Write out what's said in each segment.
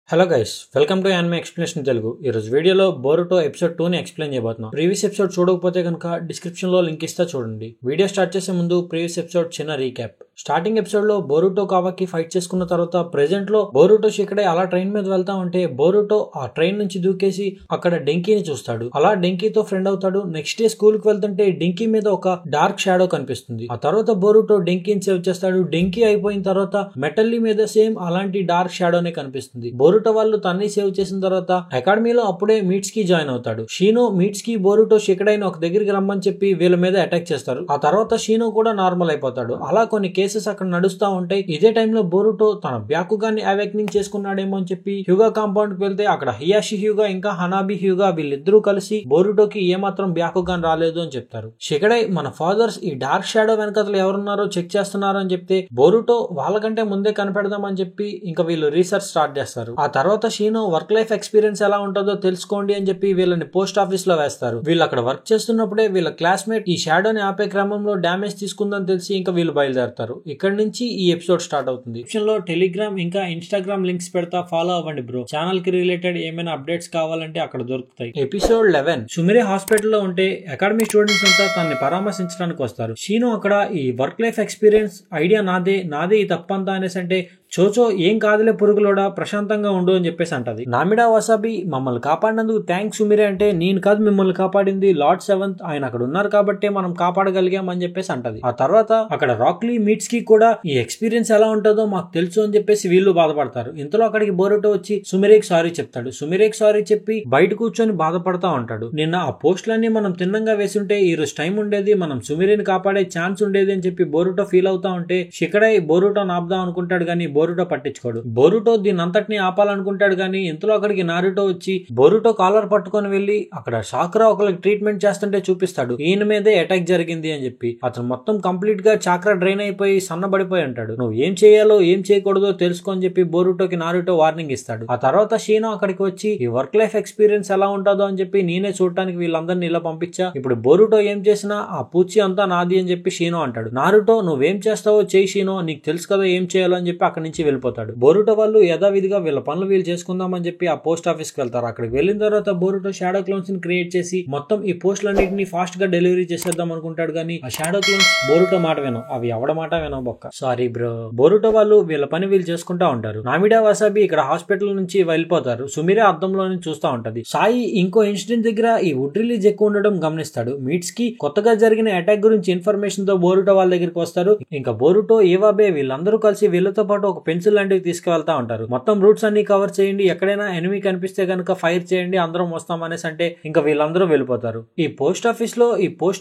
Hello guys, welcome to anime explanation Telugu. ఈ రోజు వీడియోలో బోరుటో ఎపిసోడ్ 2 ని ఎక్స్ప్లెయిన్ చేయబోతున్నాం. ప్రీవియస్ ఎపిసోడ్ చూడకపోతే కనుక డిస్క్రిప్షన్ లో లింక్ ఇస్తా చూడండి. వీడియో స్టార్ట్ చేసే ముందు ప్రీవియస్ ఎపిసోడ్ చిన్న రీక్యాప్. స్టార్టింగ్ ఎపిసోడ్ లో బోరుటో కావాకి ఫైట్ చేసుకున్న తర్వాత ప్రెజెంట్ లో బోరుటో షికడే అలా ట్రైన్ మీద వెళ్తా ఉంటే బోరుటో ఆ ట్రైన్ నుంచి దూకేసి అక్కడ డెంకీని చూస్తాడు. అలా డెంకీతో ఫ్రెండ్ అవుతాడు. నెక్స్ట్ డే స్కూల్ కి వెళ్తుంటే డెంకీ మీద ఒక డార్క్ షాడో కనిపిస్తుంది. ఆ తర్వాత బోరుటో డెంకీని సేవ్ చేస్తాడు. డెంకీ అయిపోయిన తర్వాత మెటల్లీ మీద సేమ్ అలాంటి డార్క్ షాడోనే కనిపిస్తుంది. బోరుటో వాళ్ళు తన్ని సేవ్ చేసిన తర్వాత అకాడమీలో అప్పుడే మీట్స్ కి జాయిన్ అవుతాడు. షీనో మీట్స్ కి బోరుటో షికడైన ఒక దగ్గరికి రమ్మని చెప్పి వీళ్ళ మీద అటాక్ చేస్తారు. ఆ తర్వాత షీనో కూడా నార్మల్ అయిపోతాడు. అలా కొన్ని కేసెస్ అక్కడ నడుస్తా ఉంటాయి. ఇదే టైంలో బోరుటో తన బ్యాకుగాన్ని అవేక్నింగ్ చేసుకున్నాడేమో అని చెప్పి హ్యూగా కాంపౌండ్ కి వెళ్తే అక్కడ హియాషి హ్యూగా ఇంకా హనాబి హ్యూగా వీళ్ళిద్దరూ కలిసి బోరుటోకి ఏమాత్రం బ్యాకుగాన్ రాలేదు అని చెప్తారు. షికడై మన ఫాదర్స్ ఈ డార్క్ షాడో వెనకతలు ఎవరున్నారో చెక్ చేస్తున్నారు అని చెప్తే బోరుటో వాళ్ళకంటే ముందే కనిపెడదామని చెప్పి ఇంకా వీళ్ళు రీసెర్చ్ స్టార్ట్ చేస్తారు. ఆ తర్వాత షీనో వర్క్ లైఫ్ ఎక్స్పీరియన్స్ ఎలా ఉంటుందో తెలుసుకోండి అని చెప్పి వీళ్ళని పోస్ట్ ఆఫీస్ లో వేస్తారు. వీళ్ళు అక్కడ వర్క్ చేస్తున్నప్పుడే వీళ్ళ క్లాస్మేట్ ఈ షాడోని ఆపే క్రమంలో డామేజ్ తీసుకుందని తెలిసి ఇంకా వీళ్ళు బయలుదేరతారు. ఇక్కడ నుంచి ఈ ఎపిసోడ్ స్టార్ట్ అవుతుంది. డిస్క్రిప్షన్ లో టెలిగ్రామ్ ఇంకా ఇన్స్టాగ్రామ్ లింక్స్ పెడతా, ఫాలో అవ్వండి బ్రో. ఛానల్ కి రిలేటెడ్ ఏమైనా అప్డేట్స్ కావాలంటే అక్కడ దొరుకుతాయి. ఎపిసోడ్ 11 సుమిరే హాస్పిటల్లో ఉంటే అకాడమీ స్టూడెంట్స్ అంతా తనని పరామర్శించడానికి వస్తారు. షీనో అక్కడ ఈ వర్క్ లైఫ్ ఎక్స్పీరియన్స్ ఐడియా నాదే ఈ తప్పంతా అనేసి అంటే చోచో ఏం కాదులే పురుగులోడా, ప్రశాంతంగా ఉండు అని చెప్పేసి అంటది. నామిడా వసాబి మమ్మల్ని కాపాడినందుకు థ్యాంక్స్ సుమిరే అంటే నేను కాదు మిమ్మల్ని కాపాడింది లార్డ్ సెవెంత్, ఆయన అక్కడ ఉన్నారు కాబట్టి మనం కాపాడగలిగాం అని చెప్పేసి అంటది. ఆ తర్వాత అక్కడ రాక్లీ మీట్స్ కి కూడా ఈ ఎక్స్పీరియన్స్ ఎలా ఉంటుందో మాకు తెలుసు అని చెప్పేసి వీళ్ళు బాధపడతారు. ఇంతలో అక్కడికి బోరుటో వచ్చి సుమిరేకి సారీ చెప్తాడు. సుమిరేకి సారీ చెప్పి బయట కూర్చొని బాధపడతా ఉంటాడు. నిన్న ఆ పోస్టులన్నీ మనం తిన్నంగా వేసి ఉంటే ఈ రోజు టైం ఉండేది, మనం సుమిరేని కాపాడే ఛాన్స్ ఉండేది అని చెప్పి బోరుటో ఫీల్ అవుతా ఉంటే షికడై బోరుటో ఆపుదాం అనుకుంటాడు గానీ బోరుటో పట్టించుకోడు. బోరుటో దీని అంతటిని ఆపాలనుకుంటాడు గానీ ఇంతలో అక్కడికి నారుటో వచ్చి బోరుటో కాలర్ పట్టుకొని వెళ్లి అక్కడ చాక్రా ఒకరికి ట్రీట్మెంట్ చేస్తుంటే చూపిస్తాడు. ఈయన మీదే అటాక్ జరిగింది అని చెప్పి. అతను మొత్తం కంప్లీట్ గా చాక్రా డ్రైన్ అయిపోయి సన్నబడిపోయి ఉంటాడు. నువ్వు ఏం చేయాలో ఏం చేయకూడదో తెలుసుకొని చెప్పి బోరుటోకి నారుటో వార్నింగ్ ఇస్తాడు. ఆ తర్వాత షీనో అక్కడికి వచ్చి ఈ వర్క్ లైఫ్ ఎక్స్పీరియన్స్ ఎలా ఉంటుందో అని చెప్పి నేనే చూడటానికి వీళ్ళందరినీ ఇలా పంపించా, ఇప్పుడు బోరుటో ఏం చేసినా ఆ పూచి అంతా నాది అని చెప్పి షీనో అంటాడు. నారుటో నువ్వేం చేస్తావో చేయి షీనో, నీకు తెలుసు కదా ఏం చేయాలో అని చెప్పి అక్కడి నుంచి వెళ్ళిపోతాడు. బోరుటో వాళ్ళు యథావిధిగా వీళ్ళ పనులు వీళ్ళు చేసుకుందామని చెప్పి ఆ పోస్ట్ ఆఫీస్ కి వెళ్తారు. అక్కడికి వెళ్ళిన తర్వాత బోరుటో షాడో క్లోన్స్ ని క్రియేట్ చేసి మొత్తం ఈ పోస్టులన్నింటినీ ఫాస్ట్ గా డెలివరీ చేసేద్దాం అనుకుంటాడు గానీ ఆ షాడో క్లోన్స్ బోరుటో మాట వినవు. అవి ఎవడ మాట వినవు బొక్క. Sorry bro. బోరుటో వాళ్ళు వీళ్ళ పని వీళ్ళు చేసుకుంటా ఉంటారు. నామిడా వసాబి ఇక్కడ హాస్పిటల్ నుంచి వెళ్ళిపోతారు. సుమిరే అద్దంలో నుంచి చూస్తా ఉంటది. సాయి ఇంకో ఇన్సిడెంట్ దగ్గర ఈ వుడ్ రిలీజ్ ఎక్కువ ఉండడం గమనిస్తాడు. మీట్స్ కి కొత్తగా జరిగిన అటాక్ గురించి ఇన్ఫర్మేషన్ తో బోరుటో వాళ్ళ దగ్గరికి వస్తారు. ఇంకా బోరుటో ఏవాబే వీళ్ళందరూ కలిసి వీళ్ళతో పాటు ఒక పెన్సిల్ లాంటివి తీసుకువెళ్తా ఉంటారు. మొత్తం రూట్స్ అన్ని కవర్ చేయండి, ఎక్కడైనా ఎనిమీ కనిపిస్తే కనుక ఫైర్ చేయండి, అందరం వస్తాం అనేసి అంటే ఇంకా వీళ్ళందరూ వెళ్ళిపోతారు. ఈ పోస్ట్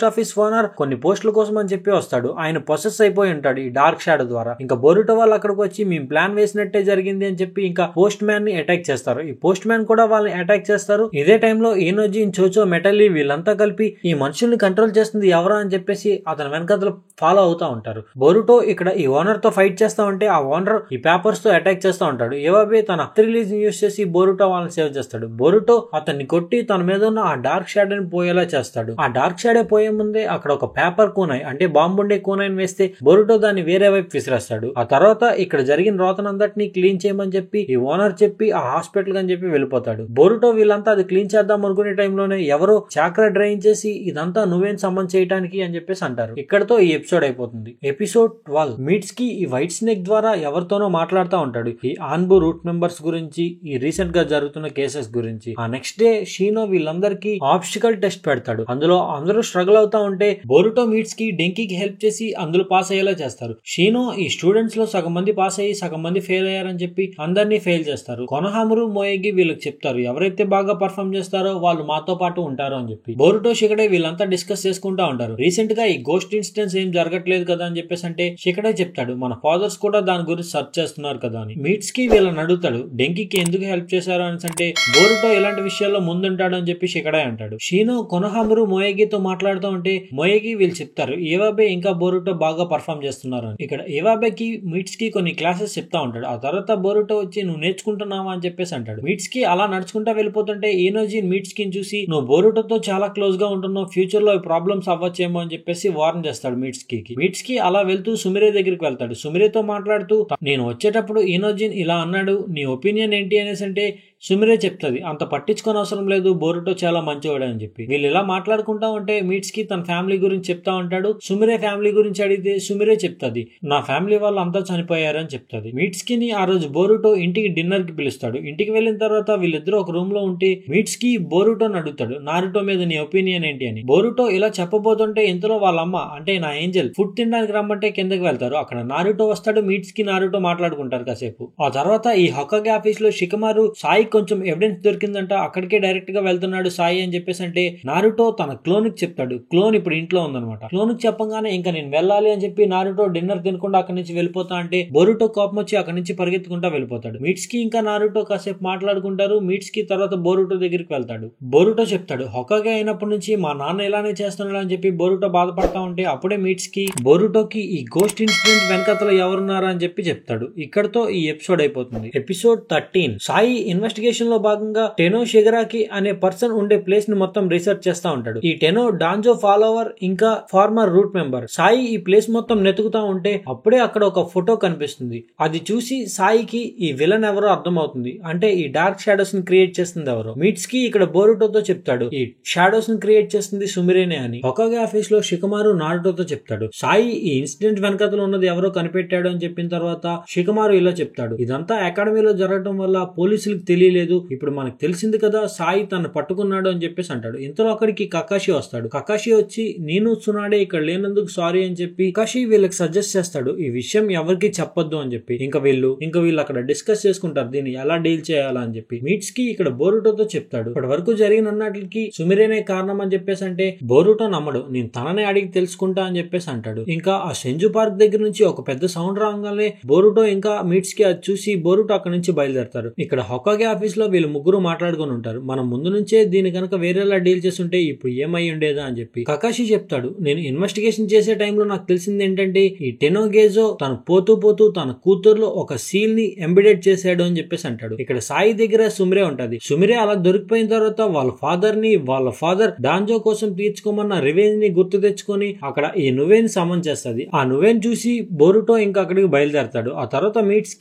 ఆఫీస్ ఓనర్ కొన్ని పోస్టుల కోసం అని చెప్పి వస్తాడు. ఆయన పొసెస్ అయిపోయి ఉంటాడు ఈ డార్క్ షాడో ద్వారా. ఇంకా బోరుటో వాళ్ళు అక్కడికి వచ్చి మేము ప్లాన్ వేసినట్టే జరిగింది అని చెప్పి ఇంకా పోస్ట్ మ్యాన్ ని అటాక్ చేస్తారు. ఈ పోస్ట్ మ్యాన్ కూడా వాళ్ళని అటాక్ చేస్తారు. ఇదే టైంలో ఈనోజిన్, చోచో, మెటల్లీ వీళ్ళంతా కలిపి ఈ మనుషుల్ని కంట్రోల్ చేస్తుంది ఎవరా అని చెప్పేసి అతని వెనకతలు ఫాలో అవుతా ఉంటారు. బోరుటో ఇక్కడ ఈ ఓనర్ తో ఫైట్ చేస్తా ఉంటే ఆ ఓనర్ ఈ పేపర్స్ తో అటాక్ చేస్తూ ఉంటాడు. ఏవాబే తన రిలీజ్ యూస్ చేసి బోరుటో వాళ్ళని సేవ్ చేస్తాడు. బోరుటో అతన్ని కొట్టి తన మీద ఉన్న ఆ డార్క్ షాడోని పోయేలా చేస్తాడు. ఆ డార్క్ షాడో పోయే ముందే అక్కడ ఒక పేపర్ కూనాయ్ అంటే బాంబుండే కూనాయిని వేస్తే బోరుటో దాన్ని వేరే వైపు విసిరేస్తాడు. ఆ తర్వాత ఇక్కడ జరిగిన రోతనందటినీ క్లీన్ చేయమని చెప్పి ఈ ఓనర్ చెప్పి ఆ హాస్పిటల్ అని చెప్పి వెళ్ళిపోతాడు. బోరుటో వీళ్ళంతా అది క్లీన్ చేద్దాం అనుకునే టైంలోనే ఎవరో చాక్రా డ్రైన్ చేసి ఇదంతా నువ్వేం సంబంధం చేయడానికి అని చెప్పేసి అంటారు. ఇక్కడతో ఈ ఎపిసోడ్ అయిపోతుంది. ఎపిసోడ్ 12 మీట్స్ కి ఈ వైట్ స్నేక్ ద్వారా ఎవరితోనో మాట్లాడుతూ ఉంటాడు. ఈ ఆన్బు రూట్ మెంబర్స్ గురించి, ఈ రీసెంట్ గా జరుగుతున్న కేసెస్ గురించి. ఆ నెక్స్ట్ డే షీనో వీళ్ళందరికీ ఆబ్స్టికల్ టెస్ట్ పెడతాడు. అందులో అందరూ స్ట్రగుల్ అవుతా ఉంటే బోరుటో మీట్స్ కి డెంకీకి హెల్ప్ చేసి అందులో పాస్ అయ్యేలా చేస్తారు. షీనో ఈ స్టూడెంట్స్ లో సగం మంది పాస్ అయ్యి సగం మంది ఫెయిల్ అయ్యారని చెప్పి అందరినీ ఫెయిల్ చేస్తారు. కొనహామురు మోయగి వీళ్ళకి చెప్తారు ఎవరైతే బాగా పర్ఫార్మ్ చేస్తారో వాళ్ళు మాతో పాటు ఉంటారు అని చెప్పి. బోరుటో షికడే వీళ్ళంతా డిస్కస్ చేసుకుంటా ఉంటారు. రీసెంట్ గా ఈ గోస్ట్ ఇన్సిడెంట్స్ ఏం జరగట్లేదు కదా అని చెప్పేసి అంటే షికడే చెప్తాడు మన ఫాదర్స్ కూడా దాని గురించి సర్చ్ చేస్తున్నారు కదా అని. మీట్స్ కి వీళ్ళని అడుగుతాడు డెంకీకి ఎందుకు హెల్ప్ చేశారు అని అంటే బోరుటో ఇలాంటి విషయాల్లో ముందుంటాడు అని చెప్పి షికడే అంటాడు. షీనో కొనహామురు మోయగితో మాట్లాడుతూ ఉంటే మోయగి వీళ్ళు చెప్తారు ఏవాబే ఇంకా బోరుటో బాగా పర్ఫార్మ్ చేస్తున్నారు అని. ఇక్కడ ఏవాబేకి మీట్స్ కి కొన్ని క్లాసెస్ చెప్తా ఉంటాడు. ఆ తర్వాత బోరుటో వచ్చి నువ్వు నేర్చుకుంటున్నావా అని చెప్పేసి అంటాడు. మీట్స్ కి అలా నడుచుకుంటా వెళ్ళిపోతుంటే ఈనోజిన్ మీట్స్ కి చూసి నువ్వు బోరుటోతో చాలా క్లోజ్ గా ఉంటున్నావు, ఫ్యూచర్ లో ప్రాబ్లమ్స్ అవ్వచ్చేమో అని చెప్పేసి వార్న్ చేస్తాడు మీట్స్ కి. మీట్స్ కి అలా వెళ్తూ సుమిరే దగ్గరికి వెళ్తాడు. సుమిరేతో మాట్లాడుతూ నేను వచ్చేటప్పుడు ఈనోజిన్ ఇలా అన్నాడు, నీ ఒపీనియన్ ఏంటి అనేసి అంటే సుమిరే చెప్తుంది, అంత పట్టించుకొని అవసరం లేదు, బోరుటో చాలా మంచివాడు అని చెప్పి. వీళ్ళు ఇలా మాట్లాడుకుంటా ఉంటే మీట్స్ కి తన ఫ్యామిలీ గురించి చెప్తా ఉంటాడు. సుమిరే ఫ్యామిలీ గురించి అడిగితే సుమిరే చెప్తుంది, నా ఫ్యామిలీ వాళ్ళు అంతా చనిపోయారు అని చెప్తుంది. మీట్స్ కి ఆ రోజు బోరుటో ఇంటికి డిన్నర్ కి పిలుస్తాడు. ఇంటికి వెళ్ళిన తర్వాత వీళ్ళిద్దరూ ఒక రూమ్ లో ఉంటే మీట్స్ కి బోరుటోని అడుగుతాడు, నారుటో మీద నీ ఒపీనియన్ ఏంటి అని. బోరుటో ఇలా చెప్పబోతుంటే ఇంతలో వాళ్ళ అమ్మ అంటే నా ఏంజల్ ఫుడ్ తినడానికి రమ్మంటే కిందకి వెళ్తారు. అక్కడ నారుటో వస్తాడు. మీట్స్ కి నారుటో మాట్లాడుకుంటారు కాసేపు. ఆ తర్వాత ఈ హొకాగే ఆఫీస్ లో షికమారు సాయి కొంచెం ఎవిడెన్స్ దొరికిందంట, అక్కడికే డైరెక్ట్ గా వెళ్తున్నాడు సాయి అని చెప్పేసి అంటే నారుటో తన క్లోన్ కి చెప్తాడు. క్లోన్ ఇప్పుడు ఇంట్లో ఉందన్నమాట. క్లోన్ కి చెప్పగానే ఇంకా నేను వెళ్ళాలి అని చెప్పి నారుటో డిన్నర్ తినకుండా అక్కడి నుంచి వెళ్ళిపోతా అంటే బోరుటో కోపం వచ్చి అక్కడి నుంచి పరిగెత్తుకుంటా వెళ్ళిపోతాడు. మీట్స్ కి ఇంకా నారుటో కాసేపు మాట్లాడుకుంటారు. మీట్స్ కి తర్వాత బోరుటో దగ్గరికి వెళ్తాడు. బోరుటో చెప్తాడు, హొకాగే అయినప్పటి నుంచి మా నాన్న ఇలానే చేస్తున్నాడు అని చెప్పి బోరుటో బాధపడతా ఉంటే అప్పుడే మీట్స్ కి బోరుటోకి ఈ గోస్ట్ ఇన్సిడెంట్ వెనకతల ఎవరున్నారా అని చెప్పి చెప్తాడు. ఇక్కడతో ఈ ఎపిసోడ్ అయిపోతుంది. ఎపిసోడ్ 13 సాయి ఇన్వెస్టిగేషన్ లో భాగంగా టెనో షిగరాకి అనే పర్సన్ ఉండే ప్లేస్ ని మొత్తం రీసెర్చ్ చేస్తా ఉంటాడు. ఈ టెనో డాంజో ఫాలోవర్ ఇంకా ఫార్మర్ రూట్ మెంబర్. సాయి ఈ ప్లేస్ మొత్తం నెతుకుతా ఉంటే అప్పుడే అక్కడ ఒక ఫోటో కనిపిస్తుంది. అది చూసి సాయికి ఈ విలన్ ఎవరో అర్థమవుతుంది. అంటే ఈ డార్క్ షాడోస్ ని క్రియేట్ చేస్తుంది ఎవరో. మీట్స్ కి ఇక్కడ బోరుటోతో చెప్తాడు, ఈ షాడోస్ ని క్రియేట్ చేస్తుంది సుమిరేనే అని. హొకాగే ఆఫీస్ లో షికమారు నారుటోతో చెప్తాడు, సాయి ఈ ఇన్సిడెంట్ వెనకతలో ఉన్నది ఎవరో కనిపెట్టాడు అని చెప్పిన తర్వాత షికమారు ఇలా చెప్తాడు, ఇదంతా అకాడమీలో జరగడం వల్ల పోలీసులకు తెలియలేదు, ఇప్పుడు మనకు తెలిసింది కదా సాయి తను పట్టుకున్నాడు అని చెప్పేసి అంటాడు. ఇంతలో అక్కడికి కకాషి వస్తాడు. కకాషి వచ్చి నేను సునాడే ఇక్కడ లేనందుకు సారీ అని చెప్పి కకాషి వీళ్ళకి సజెస్ట్ చేస్తాడు, ఈ విషయం ఎవరికి చెప్పొద్దు అని చెప్పి. ఇంకా వీళ్ళు అక్కడ డిస్కస్ చేసుకుంటారు దీన్ని ఎలా డీల్ చేయాలా అని చెప్పి. మీట్స్ కి ఇక్కడ బోరుటోతో చెప్తాడు, ఇప్పటి వరకు జరిగిన అన్నట్లకి సుమిరేనే కారణం అని చెప్పేసి అంటే బోరుటో నమ్మడు, నేను తననే అడిగి తెలుసుకుంటా అని చెప్పేసి అంటాడు. ఇంకా ఆ సెంజు పార్క్ దగ్గర నుంచి ఒక పెద్ద సౌండ్ రాగానే బోరుటో ఇంకా మీట్స్ కి అది చూసి బోరుటో అక్కడ నుంచి బయలుదేరతారు. ఇక్కడ హొకాగే ఆఫీస్ లో వీళ్ళు ముగ్గురు మాట్లాడుకుని ఉంటారు, మనం ముందు నుంచే దీని కనుక వేరేలా డీల్ చేస్తుంటే ఇప్పుడు ఏమై ఉండేదా అని చెప్పి. కకాషి చెప్తాడు, నేను ఇన్వెస్టిగేషన్ చేసే టైంలో నాకు తెలిసింది ఏంటంటే ఈ టెనోగేజో తను పోతూ తన కూతురులో ఒక సీల్ ని ఎంబిడెడ్ చేశాడు అని చెప్పేసి అంటాడు. ఇక్కడ సాయి దగ్గర సుమిరే ఉంటది. సుమిరే అలా దొరికిపోయిన తర్వాత వాళ్ళ ఫాదర్ డాంజో కోసం తీర్చుకోమన్న రివెంజ్ ని గుర్తు తెచ్చుకొని అక్కడ ఈ నువేన్ సమన్ చేస్తుంది. ఆ నువేన్ చూసి బోరుటో ఇంకా అక్కడికి బయలుదేరతాడు. ఆ తర్వాత మీట్స్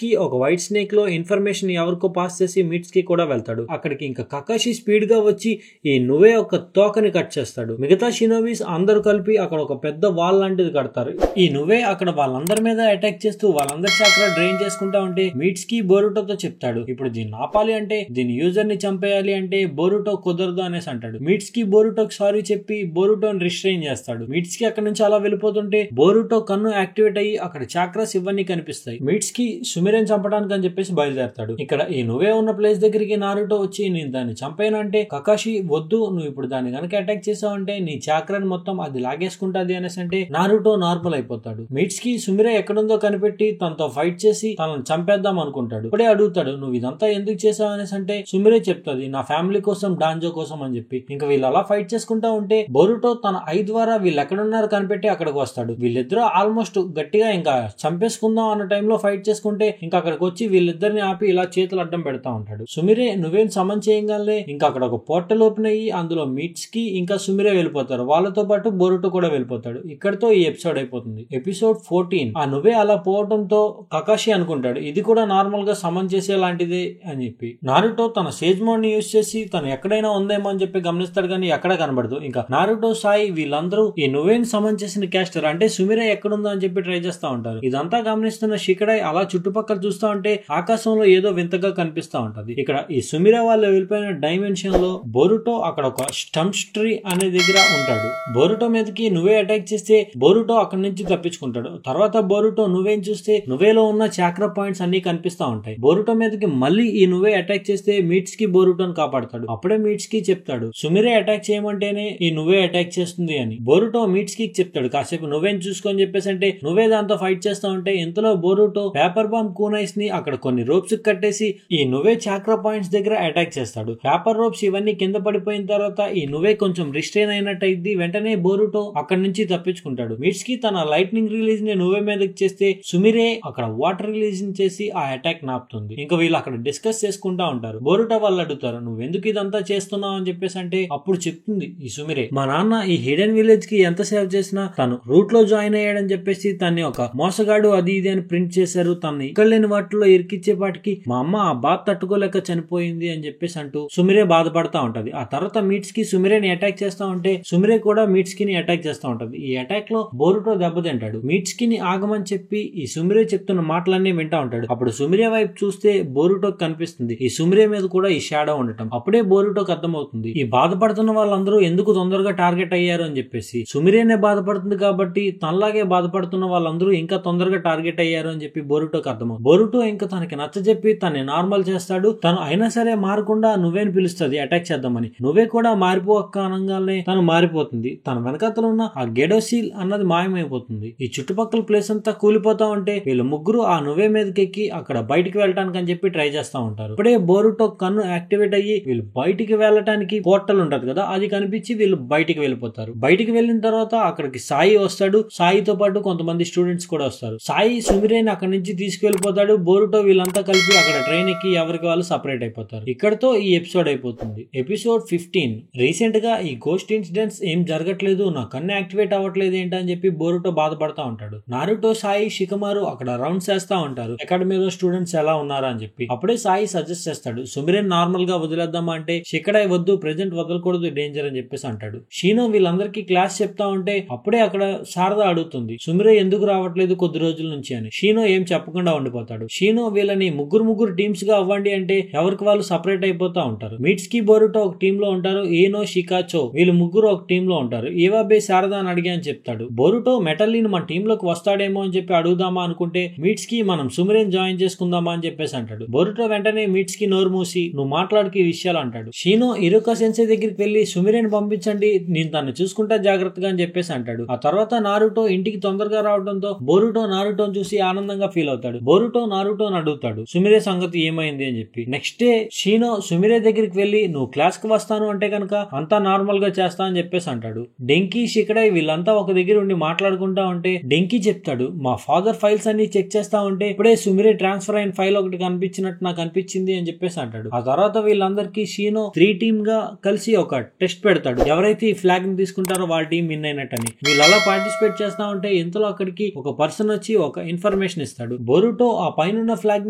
కి ఒక వైట్ స్నేక్ లో ఇన్ఫర్మేషన్ ఎవరికో పాస్ చేసి మీట్స్ కి కూడా వెళ్తాడు. అక్కడికి ఇంకా కకాషి స్పీడ్ గా వచ్చి ఈ నువే ఒక తోకని కట్ చేస్తాడు. మిగతా షినోబీస్ అందరూ కలిపి అక్కడ ఒక పెద్ద వాల్ లాంటిది కడతారు. ఈ నువే అక్కడ వాళ్ళందరి మీద అటాక్ చేస్తూ వాళ్ళందరి చాక్రా డ్రైన్ చేసుకుంటా ఉంటే మీట్స్ కి బోరుటోతో చెప్తాడు, ఇప్పుడు దీన్ని ఆపాలి అంటే దీని యూజర్ ని చంపేయాలి అంటే బోరుటో కుదరదు అనేసి అంటాడు. మీట్స్ కి బోరుటోకి సారీ చెప్పి బోరుటోని రిస్ట్రైన్ చేస్తాడు. మీట్స్ కి అక్కడ నుంచి అలా వెళ్ళిపోతుంటే బోరుటో కన్ను యాక్టివేట్ అయ్యి అక్కడ చాక్రాస్ ఇవన్నీ కనిపిస్తాయి. మీట్స్ కి సుమిరేన్ చంపడానికి అని చెప్పేసి బయలుదేరతాడు. ఇక్కడ ఈ నువ్వే ఉన్న ప్లేస్ దగ్గరికి నారుటో వచ్చి నేను దాన్ని చంపేనంటే కకాషి వద్దు, నువ్వు ఇప్పుడు దాన్ని కనుక అటాక్ చేసావంటే నీ చాక్రాని మొత్తం అది లాగేసుకుంటాది అనేసి అంటే నారుటో నార్మల్ అయిపోతాడు. మీట్స్ కి సుమిరే ఎక్కడుందో కనిపెట్టి తనతో ఫైట్ చేసి తనను చంపేద్దాం అనుకుంటాడు. ఇప్పుడే అడుగుతాడు, నువ్వు ఇదంతా ఎందుకు చేసావు అనేసి అంటే సుమిరే చెప్తాది, నా ఫ్యామిలీ కోసం డాంజో కోసం అని చెప్పి. ఇంకా వీళ్ళు అలా ఫైట్ చేసుకుంటా ఉంటే బోరుటో తన ఐ ద్వారా వీళ్ళు ఎక్కడున్నారు కనిపెట్టి అక్కడికి వస్తాడు. వీళ్ళిద్దరూ ఆల్మోస్ట్ గట్టిగా ఇంకా చంపేసుకుందాం అన్న టైంలో ఫైట్ చేసుకుంటే ఇంకా అక్కడికి వచ్చి వీళ్ళిద్దరిని ఆపి ఇలా చేతులు అడ్డం పెడతా ఉంటాడు. సుమిరే నువ్వేం సమన్ చేయగానే ఇంకా అక్కడ ఒక పోర్టల్ ఓపెన్ అయ్యి అందులో మీట్స్ కి ఇంకా సుమిరే వెళ్ళిపోతారు. వాళ్ళతో పాటు బోరుటో కూడా వెళ్ళిపోతాడు. ఇక్కడతో ఈ ఎపిసోడ్ అయిపోతుంది. ఎపిసోడ్ 14 ఆ నువ్వే అలా పోవడంతో కకాషి అనుకుంటాడు ఇది కూడా నార్మల్ గా సమన్ చేసే లాంటిదే అని చెప్పి. నారుటో తన సేజ్ మోడ్ ని యూజ్ చేసి తను ఎక్కడైనా ఉందేమో అని చెప్పి గమనిస్తాడు కానీ ఎక్కడ కనబడదు. ఇంకా నారుటో సాయి వీళ్ళందరూ ఈ నువ్వేని సమన్ చేసిన క్యాస్టర్ అంటే సుమిరే ఎక్కడుందో అని చెప్పి ట్రై చేస్తా ఉంటారు. ఇదంతా గమనిస్తున్న షికడై అలా చుట్టుపక్కల చూస్తా ఉంటే ఆకాశంలో ఏదో వింతగా కనిపిస్తా ఉంటది. ఇక్కడ ఈ సుమిరే వాళ్ళు వెళ్ళిపోయిన డైమెన్షన్ లో బోరుటో అక్కడ ఒక స్టంప్స్ ట్రీ అనే దగ్గర ఉంటాడు. బోరుటో మీదకి నువ్వే అటాక్ చేస్తే బోరుటో అక్కడి నుంచి తప్పించుకుంటాడు. తర్వాత బోరుటో నువ్వేం చూస్తే నువ్వేలో ఉన్న చాక్రా పాయింట్స్ అన్ని కనిపిస్తా ఉంటాయి. బోరుటో మీదకి మళ్ళీ ఈ నువ్వే అటాక్ చేస్తే మీట్స్ కి బోరుటోని కాపాడతాడు. అప్పుడే మీట్స్ కి చెప్తాడు సుమిరే అటాక్ చేయమంటేనే ఈ నువ్వే అటాక్ చేస్తుంది అని. బోరుటో మీట్స్ కి చెప్తాడు కాసేపు నువ్వేం చూసుకొని చెప్పేసి అంటే నువ్వే దాంతో ఫైట్ చేస్తా ఉంటే ఇంతలో బోరుటో పేపర్ బాంబ్ కూనైస్ ని అక్కడ కొన్ని రోప్స్ కట్టేసి ఈ నువ్వే చాక్రా పాయింట్స్ దగ్గర అటాక్ చేస్తాడు. పేపర్ రోప్స్ ఇవన్నీ కింద పడిపోయిన తర్వాత ఈ నువ్వే కొంచెం రిస్ట్రైన్ అయినట్టయిద్ది. వెంటనే బోరుటో అక్కడి నుంచి తప్పించుకుంటాడు. మీట్స్ కి తన లైట్నింగ్ రిలీజ్ ని నువ్వే మీదకి చేస్తే సుమిరే అక్కడ వాటర్ రిలీజ్ చేసి ఆ అటాక్ నాపుతుంది. ఇంకా వీళ్ళు అక్కడ డిస్కస్ చేసుకుంటా ఉంటారు. బోరుటో వాళ్ళు అడుగుతారు నువ్వు ఎందుకు ఇదంతా చేస్తున్నావు అని చెప్పేసి అంటే అప్పుడు చెప్తుంది ఈ సుమిరే మా నాన్న ఈ హిడెన్ విలేజ్ కి ఎంత సేవ్ చేసినా తను రూట్ లో జాయిన్ అయ్యాడని చెప్పేసి తన్ని ఒక మోసగాడు అది ఇది ఇది అని ప్రింట్ చేశారు, తనని ఇక్కడ లేని వాటిలో ఇరికిచ్చేపాటికి మా అమ్మ ఆ బాధ తట్టుకోలేక చనిపోయింది అని చెప్పేసి అంటూ సుమిరే బాధపడతా ఉంటది. ఆ తర్వాత మీట్స్ కి సుమిరేని అటాక్ చేస్తా ఉంటే సుమిరే కూడా మీట్స్ కి అటాక్ చేస్తా ఉంటది. ఈ అటాక్ లో బోరుటో దెబ్బతింటాడు. మీట్స్ కి ఆగమని చెప్పి ఈ సుమిరే చెప్తున్న మాటలన్నీ వింటా ఉంటాడు. అప్పుడు సుమిరే వైపు చూస్తే బోరుటోకి కనిపిస్తుంది ఈ సుమిరే మీద కూడా ఈ షాడో ఉండటం. అప్పుడే బోరుటోకి అర్థమవుతుంది ఈ బాధపడుతున్న వాళ్ళందరూ ఎందుకు తొందరగా టార్గెట్ అయ్యారు అని చెప్పేసి. సుమిరేనే బాధపడుతుంది కాబట్టి తనలాగే బాధపడుతున్న వాళ్ళందరూ ఇంకా తొందరగా టార్గెట్ అయ్యారు అని చెప్పి బోరుటోకి అర్థమవుతుంది. బోరుటో ఇంకా తనకి నచ్చజెప్పి తనని నార్మల్ చేస్తాడు. తను అయినా సరే మారకుండా నువ్వేని పిలుస్తుంది అటాక్ చేద్దామని. నువ్వే కూడా మారిపోక అనగానే తను మారిపోతుంది. తన వెనకాతలో ఉన్న ఆ గెడోసీల్ అన్నది మాయమైపోతుంది. ఈ చుట్టుపక్కల ప్లేస్ అంతా కూలిపోతా ఉంటే వీళ్ళు ముగ్గురు ఆ నువ్వే మీదకెక్కి అక్కడ బయటికి వెళ్ళటానికి అని చెప్పి ట్రై చేస్తా ఉంటారు. ఇప్పుడే బోరుటో కన్ను యాక్టివేట్ అయ్యి వీళ్ళు బయటికి వెళ్ళటానికి పోర్టల్ ఉంటది కదా, అది కనిపించి వీళ్ళు బయటికి వెళ్ళిపోతారు. బయటికి వెళ్ళిన తర్వాత అక్కడికి సాయి వస్తాడు. సాయితో పాటు కొంతమంది స్టూడెంట్స్ కూడా వస్తారు. సాయి సుమిరేని అక్కడి నుంచి తీసుకెళ్లిపోతాడు. బోరుటో వీళ్ళంతా కలిపి అక్కడ ట్రైన్ ఎక్కి ఎవరికి వాళ్ళు సపరేట్ అయిపోతారు. ఇక్కడతో ఈ ఎపిసోడ్ అయిపోతుంది. ఎపిసోడ్ 15. రీసెంట్ గా ఈ గోస్ట్ ఇన్సిడెంట్స్ ఏం జరగట్లేదు, నా కన్ను యాక్టివేట్ అవ్వట్లేదు ఏంటని చెప్పి బోరుటో బాధపడతా ఉంటాడు. నారుటో, సాయి, షికమారు అక్కడ రౌండ్స్ వేస్తా ఉంటారు అకాడమీలో స్టూడెంట్స్ ఎలా ఉన్నారా అని చెప్పి. అప్పుడే సాయి సజెస్ట్ చేస్తాడు సుమిరేన్ నార్మల్ గా వదిలేద్దామా అంటే షికడై వద్దు, ప్రెజెంట్ వదలకూడదు, డేంజర్ అని చెప్పేసి అంటాడు. షీనో వీళ్ళందరికీ క్లాస్ చెప్తా ఉంటే అప్పుడే అక్కడ శారద అడుగుతుంది సుమిరే ఎందుకు రావట్లేదు కొద్ది రోజుల నుంచి అని. షీనో ఏం చెప్పకుండా ఉండిపోతాడు. షీనో వీళ్ళని ముగ్గురు టీమ్స్ గా అవ్వండి అంటే ఎవరికి వాళ్ళు సపరేట్ అయిపోతా ఉంటారు. మీట్స్ కి బోరుటో ఒక టీమ్ లో ఉంటారు. ఏనో, షికాచో వీళ్ళు ముగ్గురు ఒక టీమ్ లో ఉంటారు. ఏవాబే శారద అని అడిగా అని చెప్తాడు. బోరుటో మెటల్లీని మన టీమ్ లోకి వస్తాడేమో అని చెప్పి అడుగుదామా అనుకుంటే మీట్స్ కి మనం సుమిరేన్ జాయిన్ చేసుకుందామా అని చెప్పేసి అంటాడు. బోరుటో వెంటనే మీట్స్ కి నోరు మూసి నువ్వు మాట్లాడికి విషయాలు అంటాడు. షీనో ఇరుకా సెన్సే దగ్గరికి వెళ్లి సుమిరేన్ పంపించండి, నేను తను చూసుకుంటా జాగ్రత్తగా అని చెప్పేసి అంటాడు. ఆ తర్వాత నారుటో ఇంటికి తొందరగా రావడంతో బోరుటో నారుటోని చూసి ఆనందంగా ఫీల్ అవుతాడు. బోరుటో నారుటోని అడుగుతాడు సుమిరే సంగతి ఏమైంది అని చెప్పి. నెక్స్ట్ డే షీనో సుమిరే దగ్గరికి వెళ్లి నువ్వు క్లాస్ కి వస్తాను అంటే కనుక అంతా నార్మల్ గా చేస్తా అని చెప్పేసి అంటాడు. డెంకీ, షికడై వీళ్ళంతా ఒక దగ్గర ఉండి మాట్లాడుకుంటా ఉంటే డెంకీ చెప్తాడు మా ఫాదర్ ఫైల్స్ అన్ని చెక్ చేస్తా ఉంటే ఇప్పుడే సుమిరే ట్రాన్స్ఫర్ అయిన ఫైల్ ఒకటి కనిపించినట్టు నాకు అనిపించింది అని చెప్పేసి అంటాడు. ఆ తర్వాత వీళ్ళందరికీ షీనో 3 టీమ్ గా కలిసి ఒక టెస్ట్ పెడతాడు. ఎవరైతే ఈ ఫ్లాగ్ ని తీసుకుంటారో వాళ్ళ టీం విన్ అయినట్టని. వీళ్ళు అలా పార్టిసిపేట్ చేస్తా ఉంటే ఇంతలో అక్కడికి ఒక పర్సన్ వచ్చి ఒక ఇన్ఫర్మేషన్ ఇస్తాడు. బోరుటో ఆ పైన ఫ్లాగ్